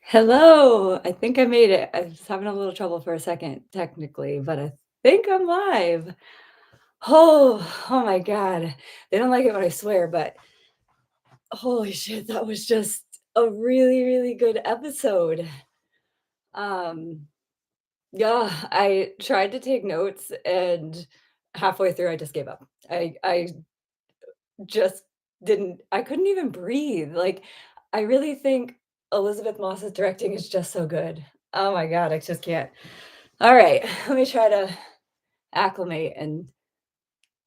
Hello. I think I made it. I was having a little trouble for a second, technically, but I think I'm live. Oh my God. They don't like it when I swear, but holy shit, that was just a really, really good episode. Um, yeah, I tried to take notes and halfway through I just gave up. I just I couldn't even breathe. Like, I really think Elizabeth Moss's directing is just so good. Oh my God, I just can't. All right, let me try to acclimate and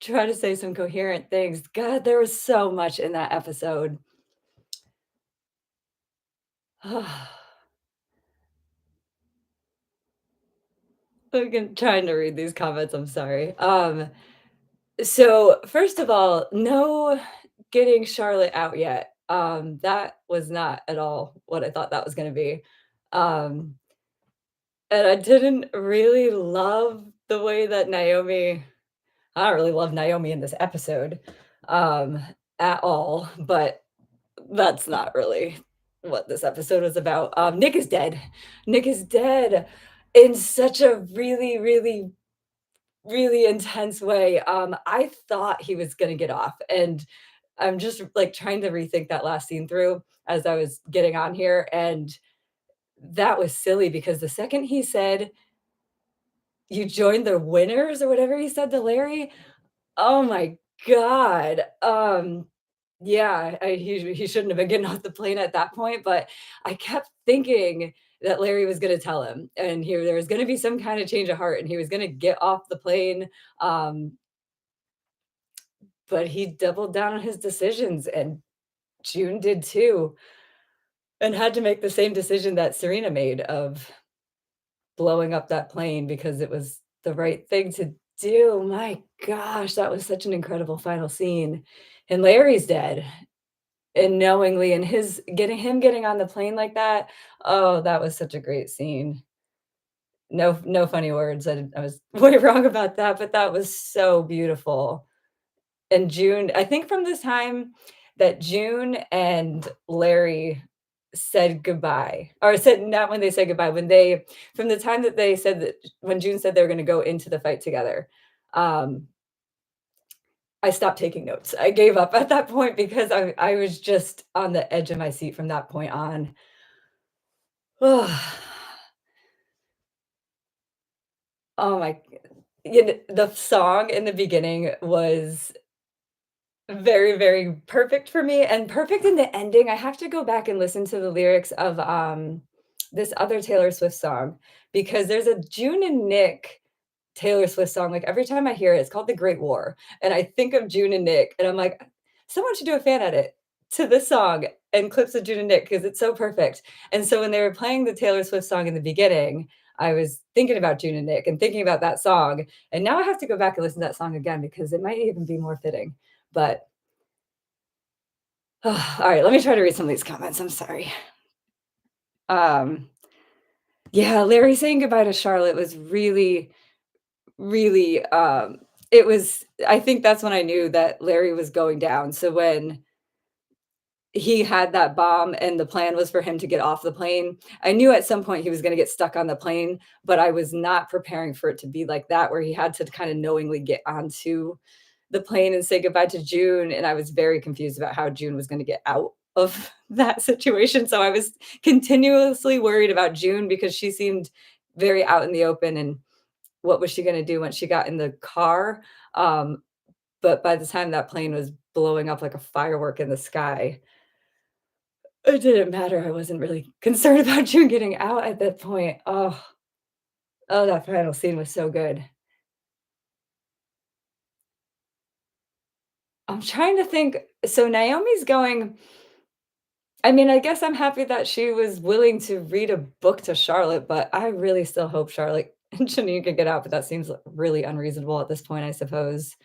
try to say some coherent things. God, there was so much in that episode. Trying to read these comments, I'm sorry. So first of all, no getting Charlotte out yet. That was not at all what I thought that was gonna be. Um, and I didn't really love the way that Naomi I don't really love Naomi in this episode, um, at all, but that's not really what this episode was about. Nick is dead. Nick is dead in such a really, really, really intense way. I thought he was gonna get off, and I'm just, like, trying to rethink that last scene through as I was getting on here, and that was silly because the second he said, "You joined the winners," or whatever he said to Larry, oh my god, yeah, he shouldn't have been getting off the plane at that point, but I kept thinking that Larry was gonna tell him, and there was gonna be some kinda change of heart, and he was gonna get off the plane, but he doubled down on his decisions, and June did too, and had to make the same decision that Serena made of blowing up that plane because it was the right thing to do. My gosh, that was such an incredible final scene, and Larry's dead. And knowingly and getting on the plane like that, oh, that was such a great scene. No funny words, I was way wrong about that, but that was so beautiful. And June I think from this time that June and Larry said goodbye, or said not when they said goodbye, when they from the time that they said that when June said they were gonna go into the fight together, um, I stopped taking notes. I gave up at that point because I was just on the edge of my seat from that point on. Oh my the song in the beginning was very, very perfect for me and perfect in the ending. I have to go back and listen to the lyrics of, this other Taylor Swift song because there's a June and Nick Taylor Swift song, like, every time I hear it, it's called The Great War, and I think of June and Nick, and I'm like, "Someone should do a fan edit to this song and clips of June and Nick because it's so perfect." And so when they were playing the Taylor Swift song in the beginning, I was thinking about June and Nick and thinking about that song, and now I have to go back and listen to that song again because it might even be more fitting, but alright, let me try to read some of these comments, I'm sorry. Um, yeah, Larry saying goodbye to Charlotte was really, really, it was I think that's when I knew that Larry was going down, so when he had that bomb and the plan was for him to get off the plane, I knew at some point he was gonna get stuck on the plane, but I was not preparing for it to be like that, where he had to kinda knowingly get onto the plane and say goodbye to June, and I was very confused about how June was gonna get out of that situation, so I was continuously worried about June because she seemed very out in the open, and what was she gonna do when she got in the car? Um, but by the time that plane was blowing up like a firework in the sky, it didn't matter, I wasn't really concerned about June getting out at that point. Oh, that final scene was so good. I'm trying to think so Naomi's going I mean, I guess I'm happy that she was willing to read a book to Charlotte, but I really still hope Charlotte and Janine can get out, but that seems really unreasonable at this point, I suppose.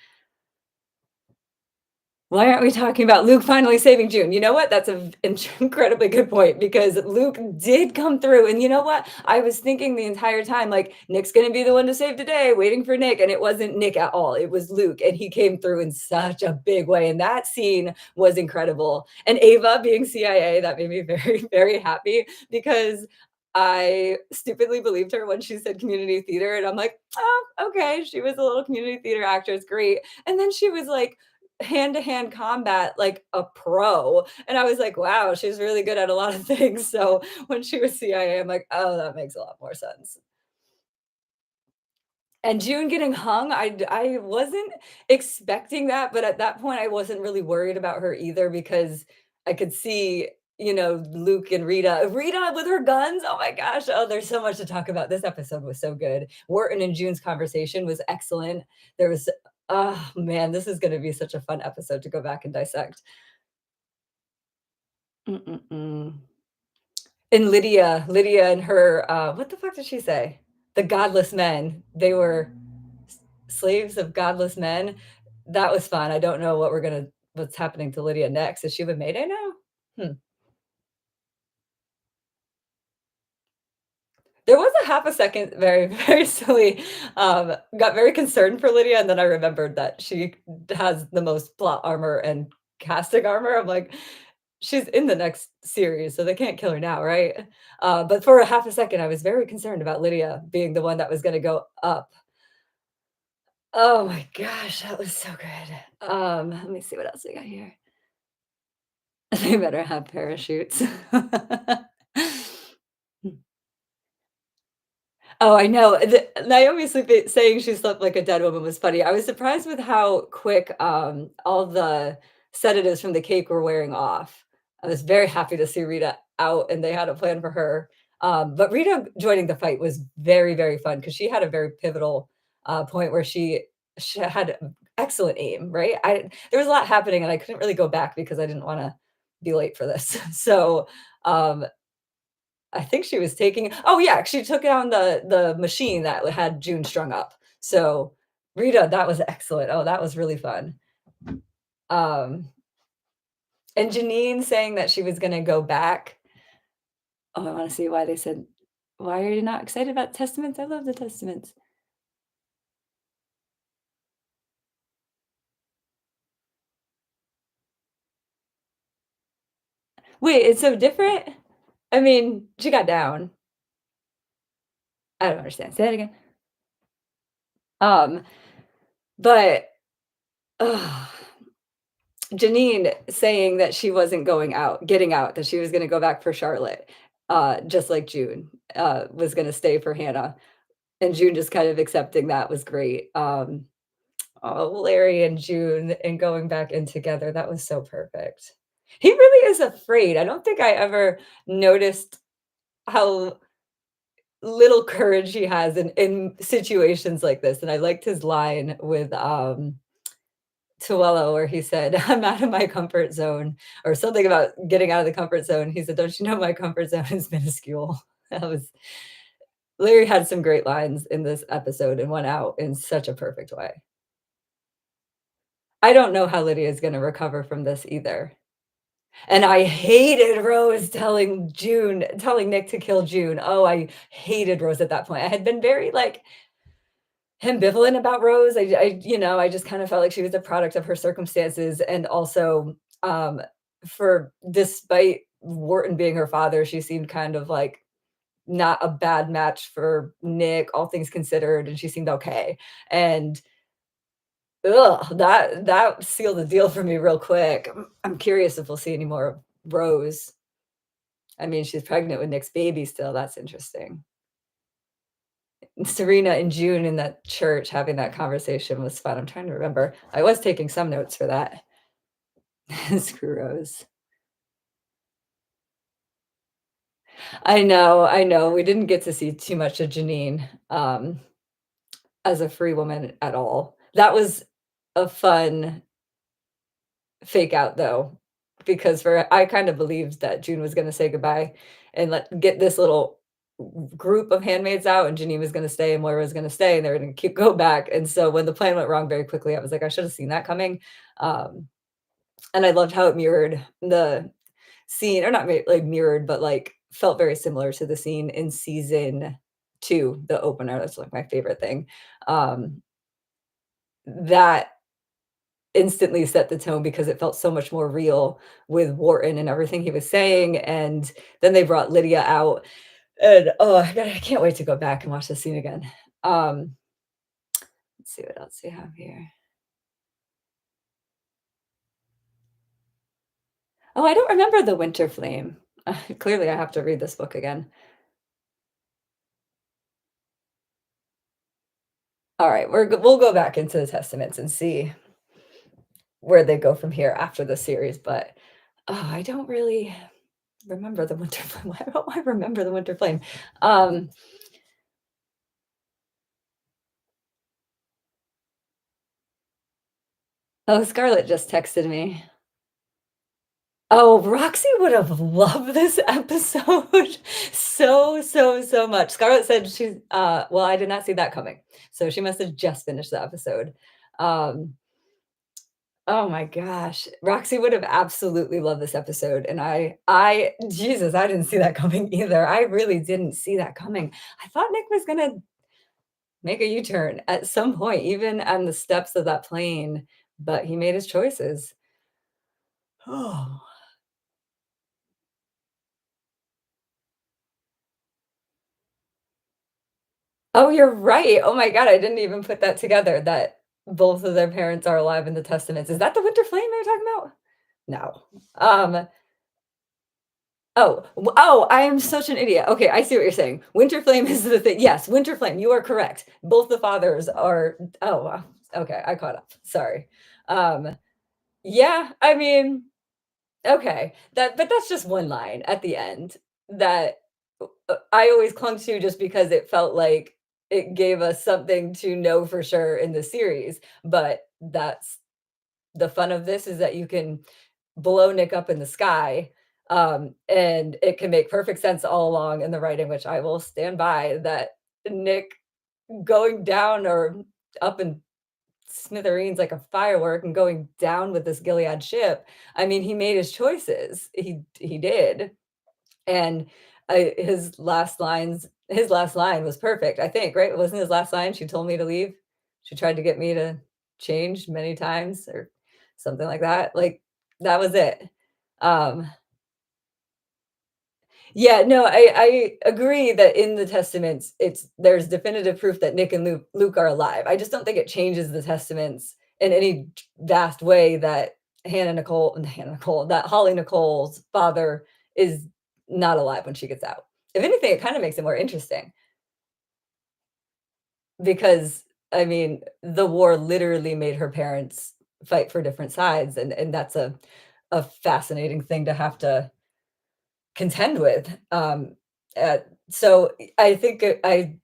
Why aren't we talking about Luke finally saving June? You know what? That's an incredibly good point because Luke did come through. And you know what? I was thinking the entire time, like, Nick's going to be the one to save today, waiting for Nick. And it wasn't Nick at all. It was Luke. And he came through in such a big way. And that scene was incredible. And Ava being CIA, that made me very, very happy because I stupidly believed her when she said community theater. And I'm like, oh, okay. She was a little community theater actress. Great. And then she was like, hand-to-hand combat like a pro, and I was like, "Wow, she's really good at a lot of things." So when she was CIA, I'm like, "Oh, that makes a lot more sense." And June getting hung, I wasn't expecting that, but at that point, I wasn't really worried about her either because I could see, Luke and Rita with her guns, oh my gosh, oh, there's so much to talk about. This episode was so good. Wharton and June's conversation was excellent. There was oh man, this is gonna be such a fun episode to go back and dissect. Mm-mm-mm. And Lydia and her, what the fuck did she say? The godless men. They were slaves of godless men. That was fun. I don't know what's happening to Lydia next. Is she with Mayday now? Hmm. There was a half a second, very, very silly, got very concerned for Lydia, and then I remembered that she has the most plot armor and casting armor. I'm like, she's in the next series, so they can't kill her now, right? But for a half a second, I was very concerned about Lydia being the one that was gonna go up. Oh my gosh, that was so good. Let me see what else we got here. They better have parachutes. Oh, I know. Naomi saying she slept like a dead woman was funny. I was surprised with how quick, all the sedatives from the cake were wearing off. I was very happy to see Rita out, and they had a plan for her. But Rita joining the fight was very, very fun because she had a very pivotal, point where she had excellent aim, right? There was a lot happening, and I couldn't really go back because I didn't wanna be late for this. So, um, I think she was taking oh, yeah, she took down the machine that had June strung up. So, Rita, that was excellent. Oh, that was really fun. Um, and Janine saying that she was gonna go back. Oh, I wanna see why they said, "Why are you not excited about Testaments? I love the Testaments." Wait, it's so different? I mean, she got down. I don't understand. Say that again. Um, but, ugh. Janine saying that she wasn't getting out, that she was gonna go back for Charlotte, just like June, was gonna stay for Hannah, and June just kind of accepting that was great. Oh, Larry and June and going back in together, that was so perfect. He really is afraid. I don't think I ever noticed how little courage he has in situations like this, and I liked his line with, Tuello where he said, "I'm out of my comfort zone," or something about getting out of the comfort zone. He said, "Don't you know my comfort zone is minuscule?" That was Larry had some great lines in this episode and went out in such a perfect way. I don't know how Lydia is gonna recover from this either. And I hated Rose telling Nick to kill June. Oh, I hated Rose at that point. I had been very, like, ambivalent about Rose. I just kind of felt like she was a product of her circumstances, and also, for despite Wharton being her father, she seemed kind of like not a bad match for Nick, all things considered, and she seemed okay. And ugh, that sealed the deal for me real quick. I'm curious if we'll see any more of Rose. I mean, she's pregnant with Nick's baby still. That's interesting. Serena and June in that church having that conversation was fun. I'm trying to remember. I was taking some notes for that. Screw Rose. I know. We didn't get to see too much of Janine, as a free woman at all. That was a fun fake out though, because for I kind of believed that June was gonna say goodbye and get this little group of handmaids out, and Janine was gonna stay and Moira was gonna stay, and they were gonna keep go back. And so when the plan went wrong very quickly, I was like, I should have seen that coming. Um, and I loved how it mirrored the scene, or not like mirrored, but like felt very similar to the scene in season 2, the opener. That's like my favorite thing. That instantly set the tone because it felt so much more real with Wharton and everything he was saying, and then they brought Lydia out, and, oh, I can't wait to go back and watch the scene again. Um, let's see what else we have here. Oh, I don't remember The Winter Flame. Clearly, I have to read this book again. Alright, we'll go back into the Testaments and see where they go from here after the series, but, oh, I don't really remember The Winter Flame. Why don't I remember The Winter Flame? Um, oh, Scarlett just texted me. Oh, Roxy would have loved this episode so, so, so much. Scarlett said she's well, I did not see that coming. So she must have just finished the episode. Um, oh my gosh. Roxy would have absolutely loved this episode. And I Jesus, I didn't see that coming either. I really didn't see that coming. I thought Nick was gonna make a U-turn at some point, even on the steps of that plane, but he made his choices. Oh. Oh, you're right. Oh my god, I didn't even put that together that both of their parents are alive in the Testaments. Is that the Winter Flame they're talking about? No. Oh, I am such an idiot. Okay, I see what you're saying. Winter Flame is the thing. Yes, Winter Flame, you are correct. Both the fathers are wow. Okay, I caught up. Sorry. Um, yeah, I mean, okay. But that's just one line at the end that I always clung to just because it felt like it gave us something to know for sure in the series, but that's the fun of this is that you can blow Nick up in the sky, and it can make perfect sense all along in the writing, which I will stand by, that Nick going down or up in smithereens like a firework and going down with this Gilead ship. I mean, he made his choices. He did. And his last line was perfect, I think, right? Wasn't his last line, "She told me to leave? She tried to get me to change many times," or something like that? Like, that was it. Um, yeah, no, I agree that in the Testaments, there's definitive proof that Nick and Luke are alive. I just don't think it changes the Testaments in any vast way that Hannah Nicole, that Holly Nicole's father is not alive when she gets out. If anything, it kinda makes it more interesting because, I mean, the war literally made her parents fight for different sides, and that's a fascinating thing to have to contend with. Uh, so I think I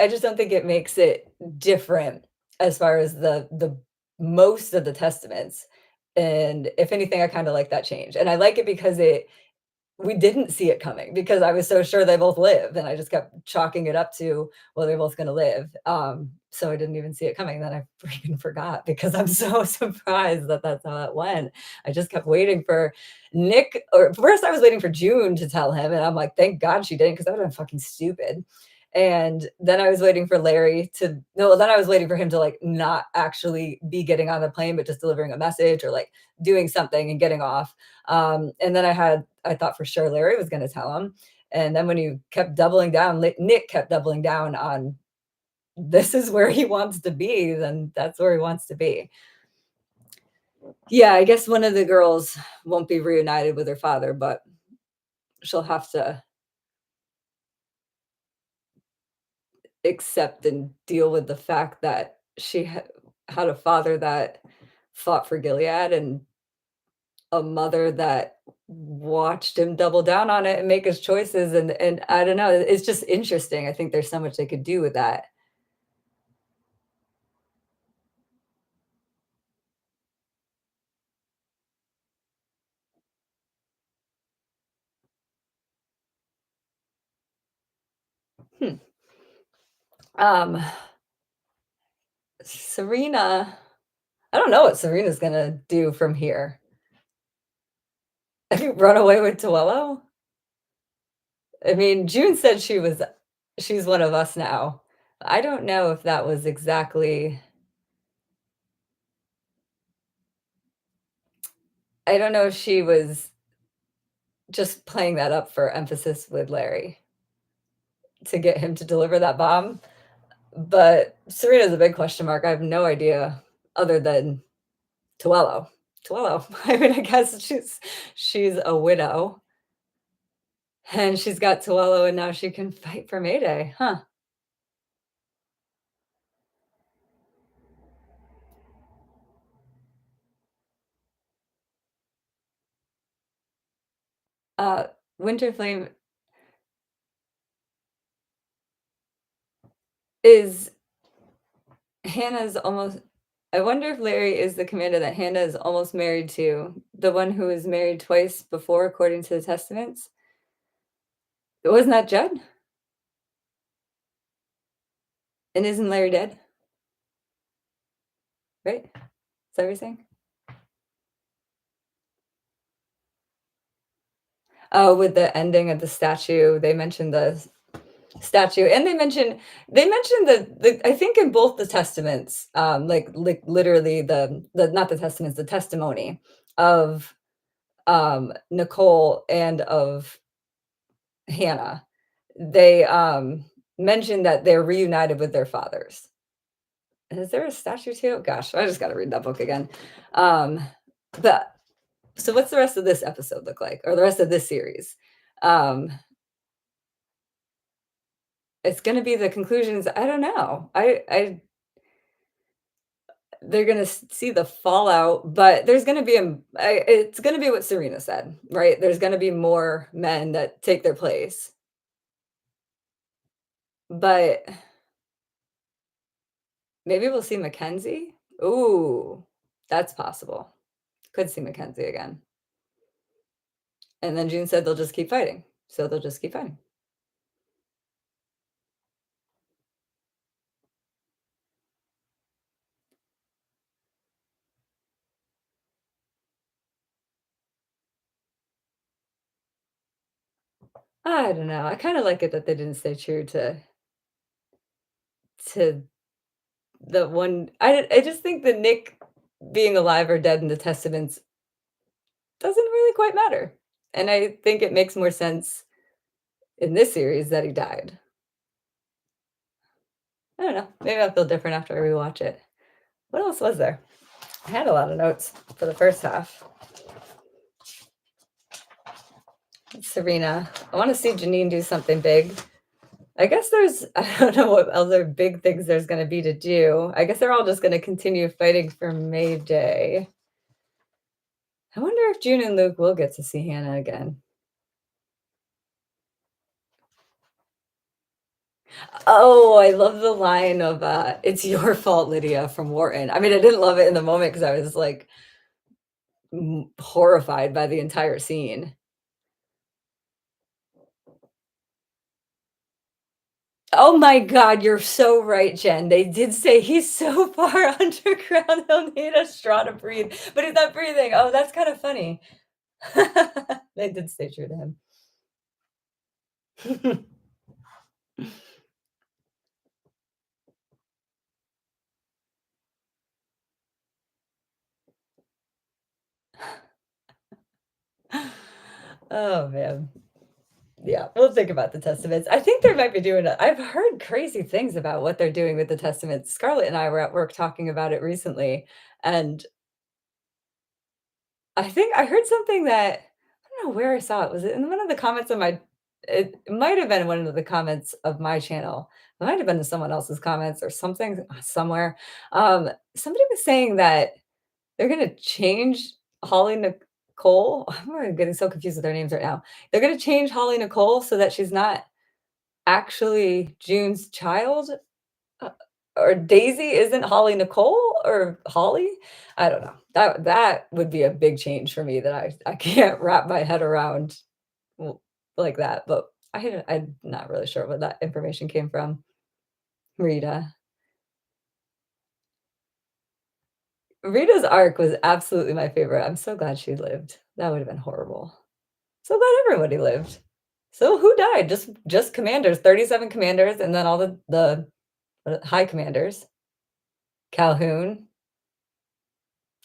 just don't think it makes it different as far as the most of the testaments. And if anything, I kind of like that change. And I like it because it we didn't see it coming because I was so sure they both live, and I just kept chalking it up to, well, they're both gonna live. So I didn't even see it coming, then I freaking forgot because I'm so surprised that that's how it went. I just kept waiting for Nick, or first I was waiting for June to tell him, and I'm like, "Thank God she didn't, because that would've been fucking stupid." And then I was waiting for Larry to no, then I was waiting for him to, like, not actually be getting on the plane, but just delivering a message or, like, doing something and getting off. And then I thought for sure Larry was gonna tell him, and then when he kept doubling down, Nick kept doubling down on this is where he wants to be, then that's where he wants to be. Yeah, I guess one of the girls won't be reunited with her father, but she'll have to accept and deal with the fact that had a father that fought for Gilead and a mother that watched him double down on it and make his choices, and I don't know, it's just interesting. I think there's so much they could do with that. Hmm. Um, Serena, I don't know what Serena's gonna do from here. Run away with Tuello? I mean, June said she's one of us now. I don't know if that was exactly I don't know if she was just playing that up for emphasis with Larry to get him to deliver that bomb, but Serena's a big question mark. I have no idea other than Tuello. Tuello. I mean, I guess she's a widow, and she's got Tuello, and now she can fight for Mayday, huh? Uh, Winterflame is Hannah's almost I wonder if Larry is the commander that Hannah is almost married to, the one who was married twice before according to the testaments? Wasn't that Judd? And isn't Larry dead? Right? Is that what you're saying? Oh, with the ending of the statue, they mentioned the statue, and they mentioned the I think in both the testaments, like literally the not the testaments, the testimony of, Nicole and of Hannah. They, mentioned that they're reunited with their fathers. Is there a statue too? Gosh, I just gotta read that book again. Um, but so what's the rest of this episode look like, or the rest of this series? Um, it's gonna be the conclusions. I don't know. They're gonna see the fallout, but there's gonna be it's gonna be what Serena said, right? There's gonna be more men that take their place, but maybe we'll see Mackenzie. Ooh, that's possible. Could see Mackenzie again. And then June said they'll just keep fighting. So they'll just keep fighting. I don't know. I kind of like it that they didn't stay true to the one. I just think that Nick being alive or dead in the Testaments doesn't really quite matter. And I think it makes more sense in this series that he died. I don't know. Maybe I'll feel different after I rewatch it. What else was there? I had a lot of notes for the first half. Serena. I want to see Janine do something big. I guess there's I don't know what other big things there's gonna be to do. I guess they're all just gonna continue fighting for May Day. I wonder if June and Luke will get to see Hannah again. Oh, I love the line of, "It's your fault, Lydia," from Wharton. I mean, I didn't love it in the moment because I was, like, horrified by the entire scene. Oh my god, you're so right, Jen. They did say he's so far underground, he'll need a straw to breathe, but he's not breathing. Oh, that's kinda funny. They did stay true to him. Oh, man. Yeah, we'll think about the Testaments. I think they might be doing it. I've heard crazy things about what they're doing with the Testaments. Scarlett and I were at work talking about it recently, and I think I heard something that I don't know where I saw it. Was it in one of the comments on my it might have been one of the comments of my channel. It might have been in someone else's comments or something somewhere. Somebody was saying that they're gonna change Holly Nicole. I'm getting so confused with their names right now. They're gonna change Holly Nicole so that she's not actually June's child, uh, or Daisy isn't Holly Nicole or Holly? I don't know. That would be a big change for me that I can't wrap my head around w like that, but I'm not really sure where that information came from. Rita. Rita's arc was absolutely my favorite. I'm so glad she lived. That would have been horrible. So glad everybody lived. So who died? Just commanders, 37 commanders, and then all the high commanders. Calhoun.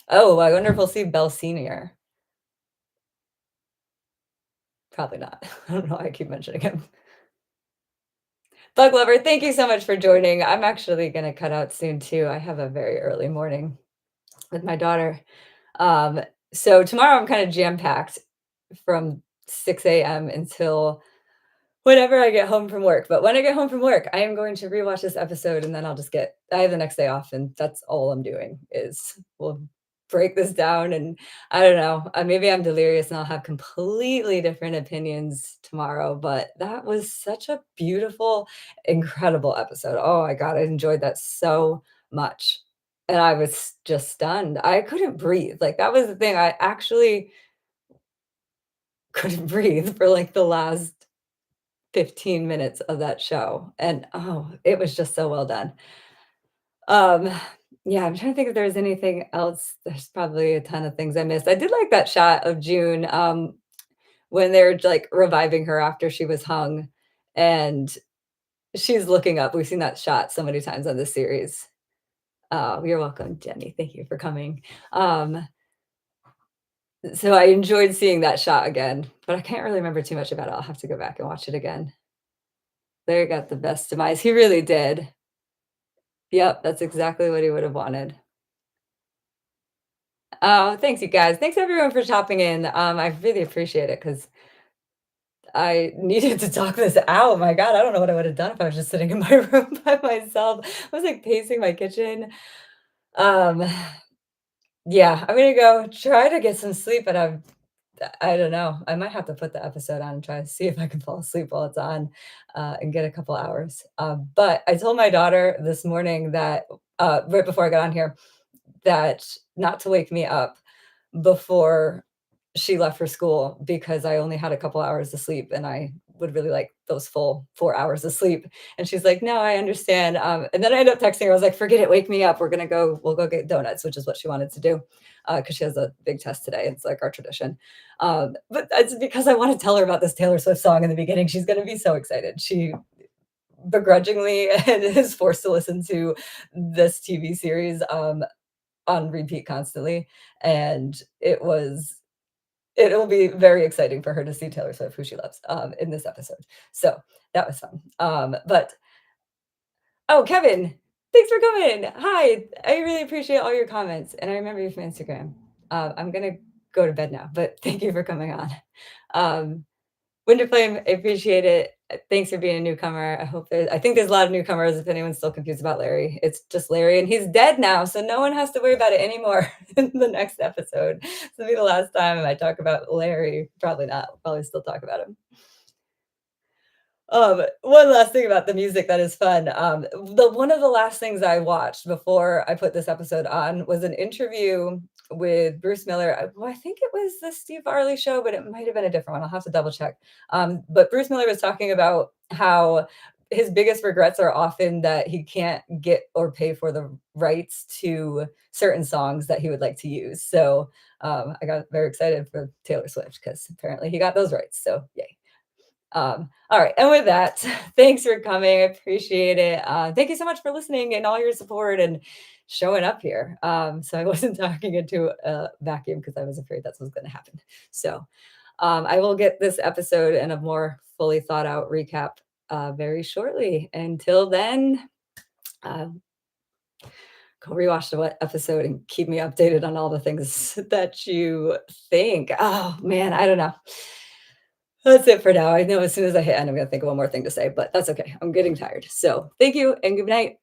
Oh, I wonder if we'll see Bell Senior. Probably not. I don't know why I keep mentioning him. Bug lover, thank you so much for joining. I'm actually gonna cut out soon too. I have a very early morning with my daughter. Um, so tomorrow I'm kind of jam-packed from 6 a.m. until whenever I get home from work. But when I get home from work, I am going to rewatch this episode and then I have the next day off and that's all I'm doing is we'll break this down and I don't know, maybe I'm delirious and I'll have completely different opinions tomorrow, but that was such a beautiful, incredible episode. Oh my God, I enjoyed that so much. And I was just stunned. I couldn't breathe. Like that was the thing. I actually couldn't breathe for like the last 15 minutes of that show, and, oh, it was just so well done. Um, yeah, I'm trying to think if there's anything else. There's probably a ton of things I missed. I did like that shot of June, when they're, like, reviving her after she was hung, and she's looking up. We've seen that shot so many times on this series. Oh, you're welcome, Jenny. Thank you for coming. So I enjoyed seeing that shot again, but I can't really remember too much about it. I'll have to go back and watch it again. Larry got the best demise. He really did. Yep, that's exactly what he would have wanted. Oh, thanks, you guys. Thanks everyone for chopping in. I really appreciate it because I needed to talk this out. My God, I don't know what I would have done if I was just sitting in my room by myself. I was like pacing my kitchen. Um, yeah, I'm gonna go try to get some sleep, but I don't know. I might have to put the episode on and try to see if I can fall asleep while it's on, and get a couple hours. But I told my daughter this morning that right before I got on here that not to wake me up before she left for school because I only had a couple hours of sleep and I would really like those full 4 hours of sleep. And she's like, "No, I understand." And then I ended up texting her. I was like, "Forget it. Wake me up. We'll go get donuts," which is what she wanted to do because she has a big test today. It's like our tradition. But it's because I want to tell her about this Taylor Swift song in the beginning. She's going to be so excited. She begrudgingly is forced to listen to this TV series on repeat constantly, and it'll be very exciting for her to see Taylor Swift, who she loves, in this episode. So that was fun. But oh, Kevin, thanks for coming. Hi, I really appreciate all your comments, and I remember you from Instagram. I'm gonna go to bed now, but thank you for coming on. Um, Winter Flame, I appreciate it. Thanks for being a newcomer. I think there's a lot of newcomers if anyone's still confused about Larry. It's just Larry, and he's dead now, so no one has to worry about it anymore in the next episode. This will be the last time I talk about Larry. Probably not. I'll probably still talk about him. One last thing about the music that is fun. The one of the last things I watched before I put this episode on was an interview with Bruce Miller. I think it was the Steve Varley show, but it might have been a different one. I'll have to double check. But Bruce Miller was talking about how his biggest regrets are often that he can't get or pay for the rights to certain songs that he would like to use. So I got very excited for Taylor Swift because apparently he got those rights. So yay. All right. And with that, thanks for coming. I appreciate it. Thank you so much for listening and all your support and showing up here. So I wasn't talking into a vacuum because I was afraid that's what's going to happen. So I will get this episode and a more fully thought out recap very shortly. Until then, uh, go rewatch the episode and keep me updated on all the things that you think. Oh man, I don't know. That's it for now. I know as soon as I hit end, I'm gonna think of one more thing to say, but that's okay. I'm getting tired. So thank you and good night.